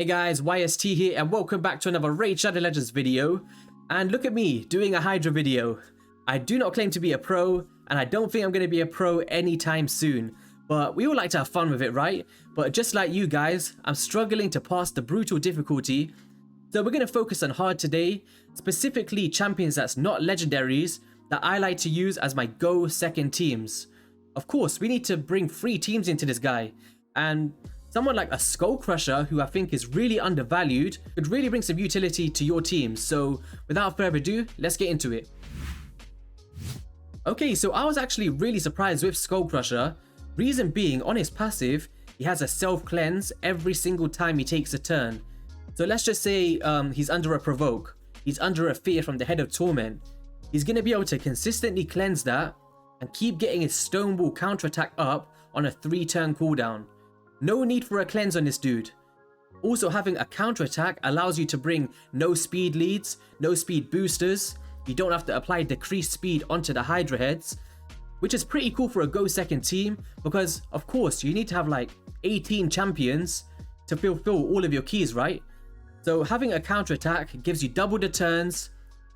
Hey guys, YST here and welcome back to another Raid Shadow Legends video. And look at me doing a Hydra video. I do not claim to be a pro and I don't think I'm going to be a pro anytime soon. But we all like to have fun with it, right? But just like you guys, I'm struggling to pass the brutal difficulty. So we're going to focus on hard today, specifically champions that's not legendaries that I like to use as my go second teams. Of course, we need to bring 3 teams into this guy. And someone like a SKULLCRUSHER, who I think is really undervalued, could really bring some utility to your team. So without further ado, let's get into it. Okay, so I was actually really surprised with SKULLCRUSHER. Reason being, on his passive, he has a self-cleanse every single time he takes a turn. So let's just say he's under a provoke. He's under a fear from the Head of Torment. He's going to be able to consistently cleanse that and keep getting his Stonewall counterattack up on a 3-turn cooldown. No need for a cleanse on this dude. Also, having a counterattack allows you to bring no speed leads, no speed boosters. You don't have to apply decreased speed onto the Hydra heads, which is pretty cool for a go second team because, of course, you need to have like 18 champions to fulfill all of your keys, right? So having a counterattack gives you double the turns,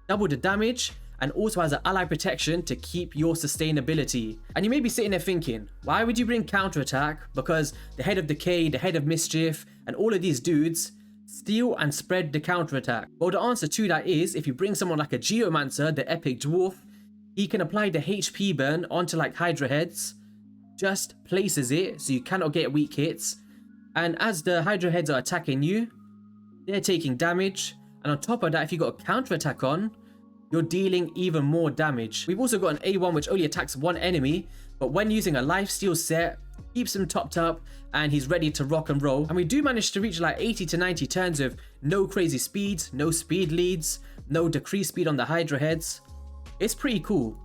double the damage, and also has an ally protection to keep your sustainability. And you may be sitting there thinking, why would you bring counterattack? Because the Head of Decay, the Head of Mischief, and all of these dudes steal and spread the counterattack. Well, the answer to that is, if you bring someone like a Geomancer, the Epic Dwarf, he can apply the HP burn onto like Hydra heads, just places it so you cannot get weak hits. And as the Hydra heads are attacking you, they're taking damage. And on top of that, if you got a counterattack on, you're dealing even more damage. We've also got an A1 which only attacks one enemy, but when using a lifesteal set, keeps him topped up and he's ready to rock and roll. And we do manage to reach like 80 to 90 turns with no crazy speeds, no speed leads, no decreased speed on the Hydra heads. It's pretty cool.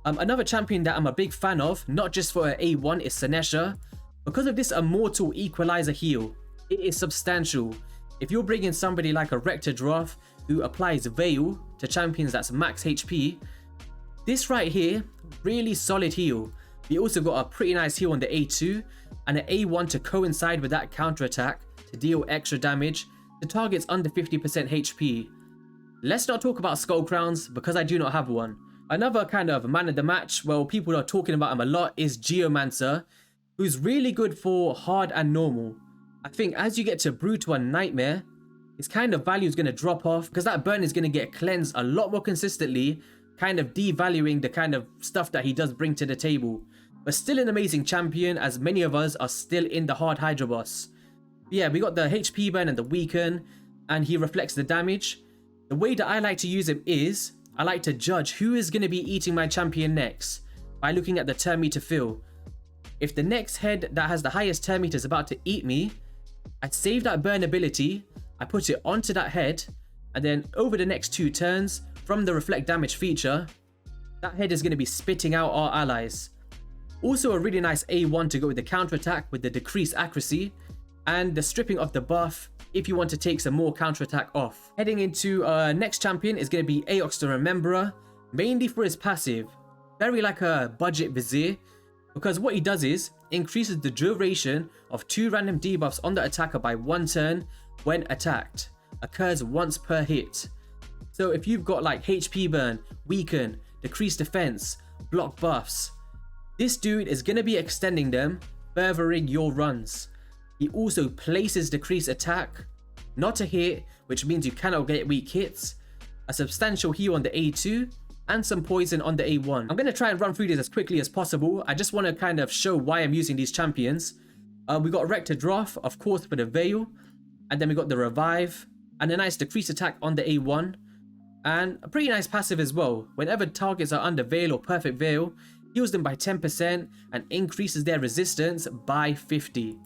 Another champion that I'm a big fan of, not just for an A1, is Senesha. Because of this immortal equalizer heal, it is substantial. If you're bringing somebody like a raidrpg who applies Veil to champions that's max HP, this right here, really solid heal. We also got a pretty nice heal on the A2 and an A1 to coincide with that counterattack to deal extra damage to targets under 50% HP. Let's not talk about skull crowns because I do not have one. Another kind of man of the match, well, people are talking about him a lot, is Geomancer, who's really good for hard and normal. I think as you get to Brutal and Nightmare, his kind of value is going to drop off because that burn is going to get cleansed a lot more consistently, kind of devaluing the kind of stuff that he does bring to the table. But still an amazing champion, as many of us are still in the hard Hydra boss. But yeah, we got the HP burn and the weaken, and he reflects the damage. The way that I like to use him is, I like to judge who is going to be eating my champion next by looking at the turn meter fill. If the next head that has the highest turn meter is about to eat me, I save that burn ability, I put it onto that head, and then over the next 2 turns, from the reflect damage feature, that head is going to be spitting out our allies. Also a really nice A1 to go with the counterattack with the decreased accuracy, and the stripping of the buff if you want to take some more counterattack off. Heading into next champion is going to be Aox the Rememberer, mainly for his passive. Very like a budget Vizier, because what he does is increases the duration of 2 random debuffs on the attacker by 1 turn when attacked. Occurs once per hit. So if you've got like HP burn, weaken, decreased defense, block buffs, this dude is going to be extending them, furthering your runs. He also places decreased attack, not a hit, which means you cannot get weak hits, a substantial heal on the A2, and some poison on the A1. I'm going to try and run through this as quickly as possible. I just want to kind of show why I'm using these champions. We got raidrpg, of course, for the Veil, and then we got the Revive, and a nice decreased attack on the A1, and a pretty nice passive as well. Whenever targets are under Veil or Perfect Veil, heals them by 10% and increases their resistance by 50.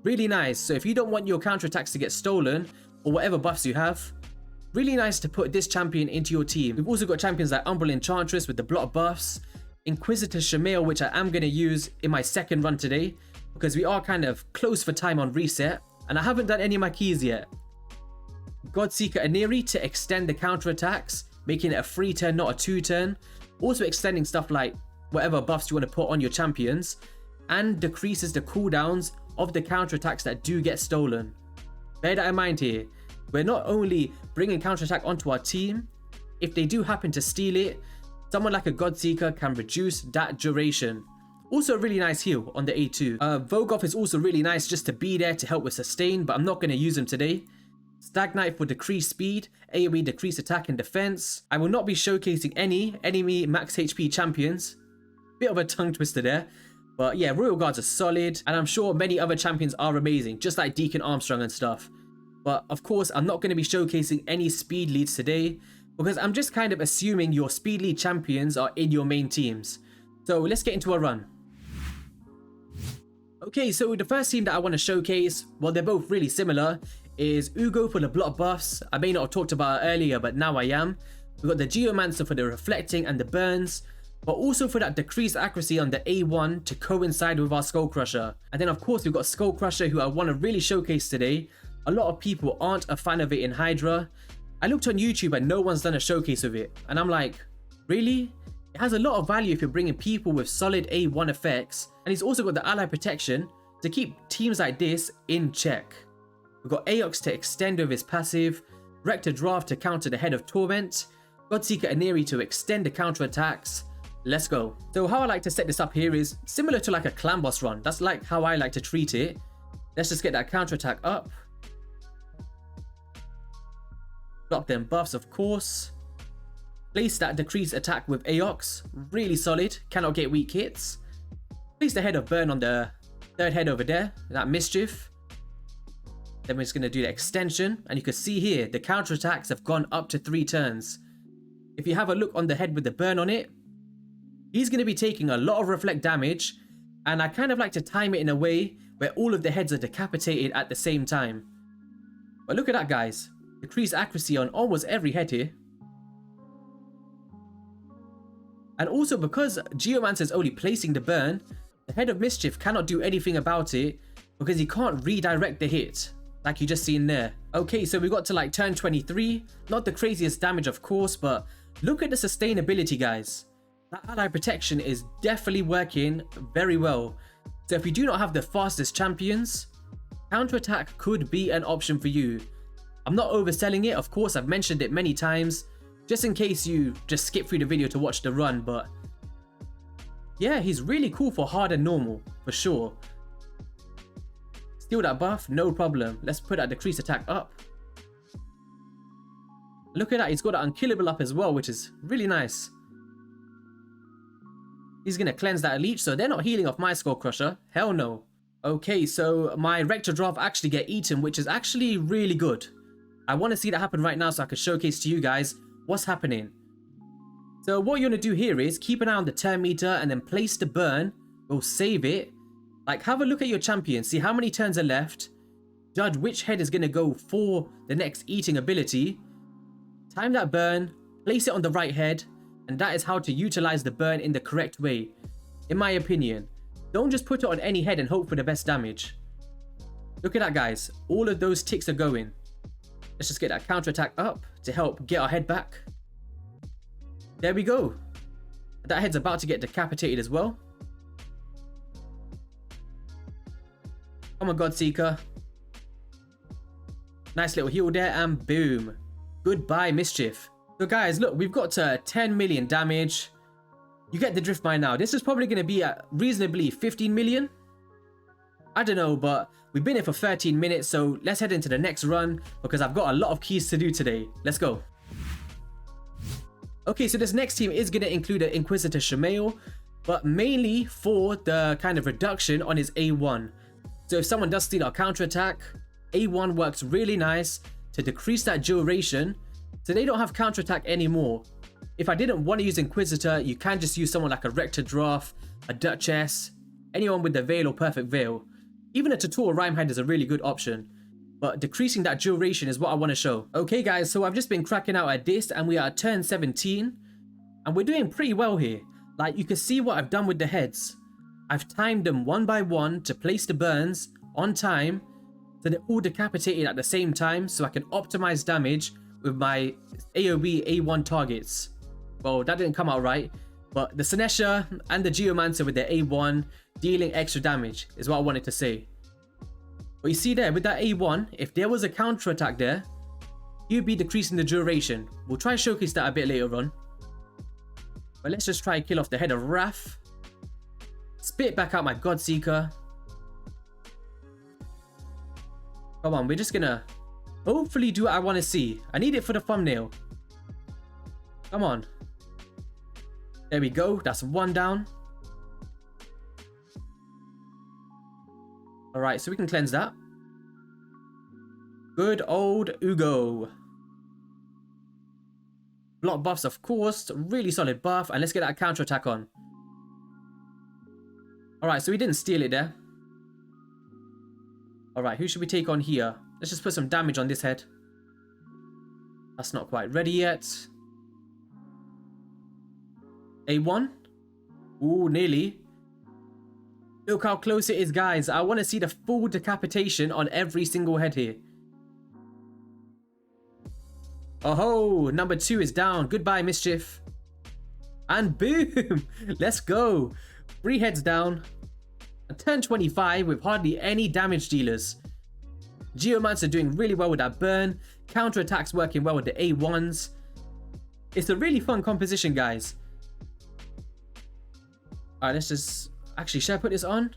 Really nice. So if you don't want your counterattacks to get stolen, or whatever buffs you have, really nice to put this champion into your team. We've also got champions like Umbral Enchantress with the block buffs, Inquisitor Shamail, which I am going to use in my second run today, because we are kind of close for time on reset, and I haven't done any of my keys yet. Godseeker Aniri to extend the counterattacks, making it a 3-turn, not a 2-turn. Also extending stuff like whatever buffs you want to put on your champions, and decreases the cooldowns of the counterattacks that do get stolen. bear that in mind here. We're not only bringing counterattack onto our team, if they do happen to steal it, someone like a Godseeker can reduce that duration. Also a really nice heal on the A2. Vogoth is also really nice just to be there to help with sustain, but I'm not going to use him today. Stag Knight for decreased speed, AoE decreased attack and defense. I will not be showcasing any enemy max HP champions. Bit of a tongue twister there. But yeah, Royal Guards are solid, and I'm sure many other champions are amazing, just like Deacon Armstrong and stuff. But of course, I'm not going to be showcasing any speed leads today, because I'm just kind of assuming your speed lead champions are in your main teams. So let's get into a run. Okay, so the first team that I want to showcase, well, they're both really similar, is Ugo for the block buffs. I may not have talked about it earlier, but now I am. We've got the Geomancer for the reflecting and the burns, but also for that decreased accuracy on the A1 to coincide with our SKULLCRUSHER. And then of course we've got SKULLCRUSHER, who I want to really showcase today. A lot of people aren't a fan of it in HYDRA. I looked on YouTube and no one's done a showcase of it, and I'm like, really? It has a lot of value if you're bringing people with solid A1 effects, and he's also got the ally protection to keep teams like this in check. We've got Aox to extend with his passive, Rector Draft to counter the Head of Torment, Godseeker Aneri to extend the counter attacks. Let's go. So how I like to set this up here is similar to like a clan boss run. That's like how I like to treat it. Let's just get that counter attack up. Block them buffs, of course. Place that decreased attack with Aox. Really solid. Cannot get weak hits. Place the Head of Burn on the third head over there. That Mischief. Then we're just going to do the extension. And you can see here, the counter attacks have gone up to 3 turns. If you have a look on the head with the burn on it, he's going to be taking a lot of reflect damage. And I kind of like to time it in a way where all of the heads are decapitated at the same time. But look at that, guys. Decreased accuracy on almost every head here. And also because Geomancer is only placing the burn, the Head of Mischief cannot do anything about it because he can't redirect the hit, like you just seen there. Okay, so we got to like turn 23. Not the craziest damage, of course, but look at the sustainability, guys. That ally protection is definitely working very well. So if you do not have the fastest champions, counterattack could be an option for you. I'm not overselling it, of course, I've mentioned it many times, just in case you just skip through the video to watch the run, but yeah, he's really cool for hard and normal, for sure. Steal that buff, no problem. Let's put that decreased attack up. Look at that, he's got that unkillable up as well, which is really nice. He's going to cleanse that leech, so they're not healing off my SKULLCRUSHER. Hell no. Okay, so my Rector Draft actually get eaten, which is actually really good. I want to see that happen right now so I can showcase to you guys what's happening. So what you're going to do here is keep an eye on the turn meter and then place the burn. We'll save it. Like, have a look at your champion. See how many turns are left. Judge which head is going to go for the next eating ability. Time that burn. Place it on the right head. And that is how to utilize the burn in the correct way, in my opinion. Don't just put it on any head and hope for the best damage. Look at that, guys. All of those ticks are going. Let's just get that counter attack up to help get our head back. There we go. That head's about to get decapitated as well. Come on, Godseeker. Nice little heal there, and boom. Goodbye, Mischief. So guys, look, we've got 10 million damage. You get the drift by now. This is probably going to be at reasonably 15 million. I don't know, but we've been here for 13 minutes, so let's head into the next run because I've got a lot of keys to do today. Let's go. Okay, so this next team is going to include an Inquisitor Shamail, but mainly for the kind of reduction on his A1. So if someone does steal our counterattack, A1 works really nice to decrease that duration, so they don't have counterattack anymore. If I didn't want to use Inquisitor, you can just use someone like a Rector Draft, a Duchess, anyone with the Veil or Perfect Veil. Even a Tutor Rhymehide is a really good option, but decreasing that duration is what I want to show. Okay guys, so I've just been cracking out at this and we are at turn 17 and we're doing pretty well here. Like, you can see what I've done with the heads. I've timed them one by one to place the burns on time so they're all decapitated at the same time so I can optimize damage with my AoE A1 targets. Well, that didn't come out right, but the Senesha and the Geomancer with their A1 dealing extra damage is what I wanted to say. But you see there, with that A1, if there was a counter attack there, you'd be decreasing the duration. We'll try to showcase that a bit later on. But let's just try and kill off the head of Wrath. Spit back out my Godseeker. Come on, we're just gonna hopefully do what I want to see. I need it for the thumbnail. Come on. There we go. That's one down. Alright, so we can cleanse that. Good old Ugo. Block buffs, of course. Really solid buff. And let's get that counter attack on. Alright, so we didn't steal it there. Alright, who should we take on here? Let's just put some damage on this head. That's not quite ready yet. A1. Ooh, nearly. Look how close it is, guys. I want to see the full decapitation on every single head here. Oh, number 2 is down. Goodbye, Mischief. And boom. Let's go. 3 heads down. A turn 25 with hardly any damage dealers. Geomancer doing really well with that burn. Counter attacks working well with the A1s. It's a really fun composition, guys. Alright, let's just... Actually, should I put this on?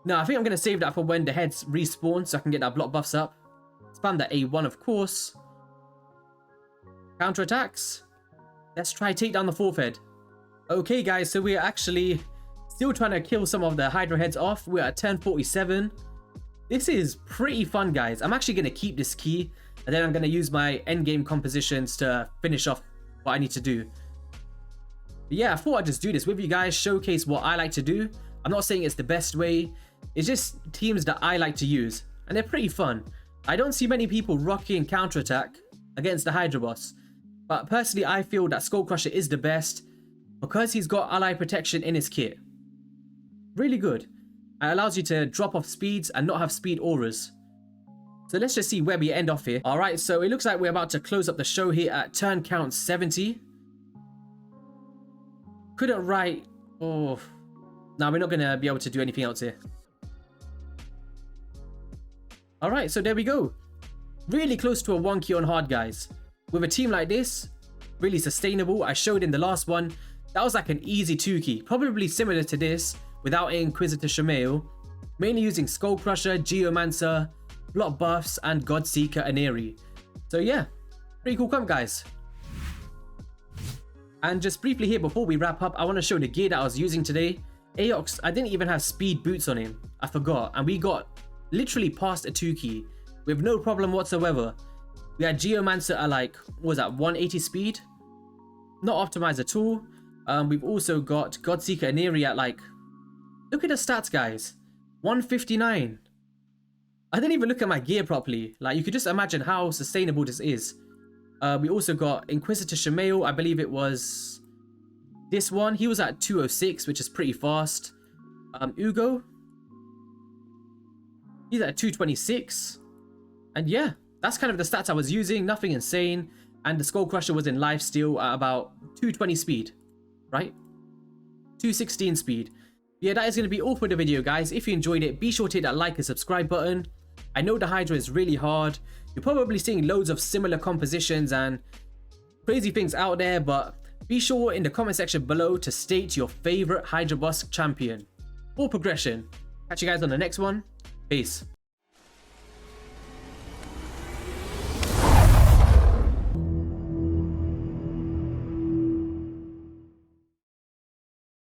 No, I think I'm going to save that for when the heads respawn so I can get that block buffs up. Spam that A1, of course. Counter attacks. Let's try take down the 4th head. Okay, guys, so we're actually still trying to kill some of the Hydra heads off. We're at turn 47. This is pretty fun, guys. I'm actually going to keep this key, and then I'm going to use my endgame compositions to finish off what I need to do. But yeah, I thought I'd just do this with you guys, showcase what I like to do. I'm not saying it's the best way. It's just teams that I like to use, and they're pretty fun. I don't see many people rocking counterattack against the Hydra boss, but personally I feel that SKULLCRUSHER is the best because he's got ally protection in his kit. Really good. It allows you to drop off speeds and not have speed auras. So let's just see where we end off here. Alright, so it looks like we're about to close up the show here at turn count 70. Couldn't write... Oh... Now we're not going to be able to do anything else here. Alright, so there we go. Really close to a 1 key on hard, guys. With a team like this, really sustainable. I showed in the last one, that was like an easy 2 key. Probably similar to this, without Inquisitor Shamail. Mainly using SKULLCRUSHER, Geomancer, block buffs, and Godseeker Aneri. So yeah, pretty cool comp, guys. And just briefly here before we wrap up, I want to show the gear that I was using today. Aox, I didn't even have speed boots on him. I forgot. And we got literally past a 2 key with no problem whatsoever. We had Geomancer at like, what was that, 180 speed? Not optimized at all. We've also got Godseeker Aneri at like, look at the stats, guys. 159. I didn't even look at my gear properly. Like, you could just imagine how sustainable this is. We also got Inquisitor Shamail. I believe it was this one. He was at 206, which is pretty fast. Ugo, he's at 226. And yeah, that's kind of the stats I was using. Nothing insane. And the SKULLCRUSHER was in lifesteal at about 220 speed, right? 216 speed. Yeah, that is going to be all for the video, guys. If you enjoyed it, be sure to hit that like and subscribe button. I know the Hydra is really hard. You're probably seeing loads of similar compositions and crazy things out there, but be sure in the comment section below to state your favorite Hydra boss champion or progression. Catch you guys on the next one. Peace.